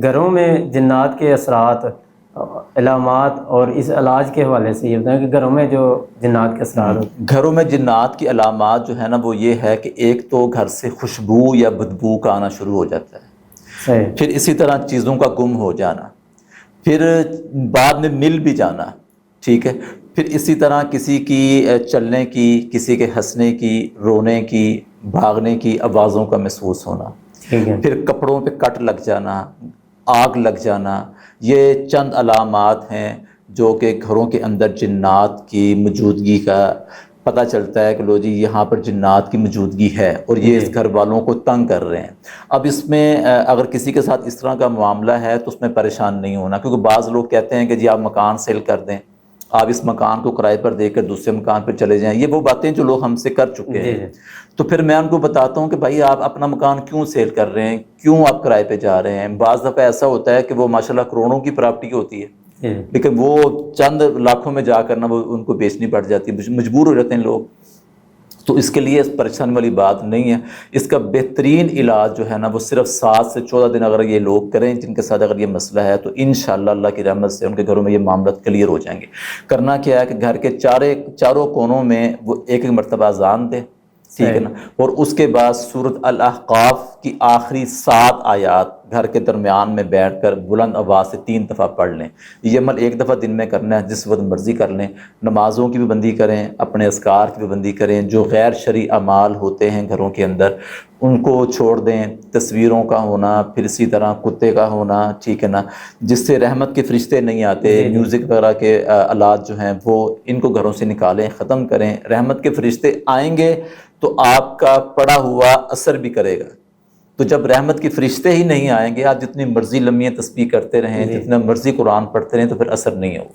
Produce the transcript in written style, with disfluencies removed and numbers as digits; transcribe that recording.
گھروں میں جنات کے اثرات، علامات اور اس علاج کے حوالے سے یہ بتائیں کہ گھروں میں جو جنات کے اثرات ہوتے ہیں۔ گھروں میں جنات کی علامات جو ہے نا وہ یہ ہے کہ ایک تو گھر سے خوشبو یا بدبو کا آنا شروع ہو جاتا ہے، صحیح۔ پھر اسی طرح چیزوں کا گم ہو جانا، پھر بعد میں مل بھی جانا، ٹھیک ہے، پھر اسی طرح کسی کی چلنے کی، کسی کے ہنسنے کی، رونے کی، بھاگنے کی آوازوں کا محسوس ہونا، ٹھیک ہے۔ پھر کپڑوں پہ کٹ لگ جانا، آگ لگ جانا، یہ چند علامات ہیں جو کہ گھروں کے اندر جنات کی موجودگی کا پتہ چلتا ہے کہ لو جی یہاں پر جنات کی موجودگی ہے اور یہ اس گھر والوں کو تنگ کر رہے ہیں۔ اب اس میں اگر کسی کے ساتھ اس طرح کا معاملہ ہے تو اس میں پریشان نہیں ہونا، کیونکہ بعض لوگ کہتے ہیں کہ جی آپ مکان سیل کر دیں، آپ اس مکان کو کرائے پر دے کر دوسرے مکان پہ چلے جائیں، یہ وہ باتیں جو لوگ ہم سے کر چکے ہیں۔ تو پھر میں ان کو بتاتا ہوں کہ بھائی آپ اپنا مکان کیوں سیل کر رہے ہیں، کیوں آپ کرائے پہ جا رہے ہیں؟ بعض دفعہ ایسا ہوتا ہے کہ وہ ماشاءاللہ کروڑوں کی پراپرٹی ہوتی ہے لیکن وہ چند لاکھوں میں جا کر نا وہ ان کو بیچنی پڑ جاتی ہے، مجبور ہو جاتے ہیں لوگ۔ تو اس کے لیے اس پریشانی والی بات نہیں ہے، اس کا بہترین علاج جو ہے نا وہ صرف 7 سے 14 دن اگر یہ لوگ کریں جن کے ساتھ اگر یہ مسئلہ ہے تو انشاءاللہ اللہ کی رحمت سے ان کے گھروں میں یہ معاملات کلیئر ہو جائیں گے۔ کرنا کیا ہے کہ گھر کے چاروں کونوں میں وہ ایک مرتبہ اذان دے، ٹھیک ہے نا، اور اس کے بعد سورۃ الاحقاف کی آخری 7 آیات گھر کے درمیان میں بیٹھ کر بلند آواز سے 3 دفعہ پڑھ لیں۔ یہ عمل ایک دفعہ دن میں کرنا ہے، جس وقت مرضی کر لیں۔ نمازوں کی بھی بندی کریں، اپنے اذکار کی بھی بندی کریں، جو غیر شرعی اعمال ہوتے ہیں گھروں کے اندر ان کو چھوڑ دیں، تصویروں کا ہونا، پھر اسی طرح کتے کا ہونا، ٹھیک ہے نا، جس سے رحمت کے فرشتے نہیں آتے، میوزک وغیرہ کے آلات جو ہیں وہ ان کو گھروں سے نکالیں، ختم کریں۔ رحمت کے فرشتے آئیں گے تو آپ کا پڑا ہوا اثر بھی کرے گا۔ تو جب رحمت کے فرشتے ہی نہیں آئیں گے، آپ جتنی مرضی لمحے تسبیح کرتے رہیں، جتنا مرضی قرآن پڑھتے رہیں، تو پھر اثر نہیں ہوگا۔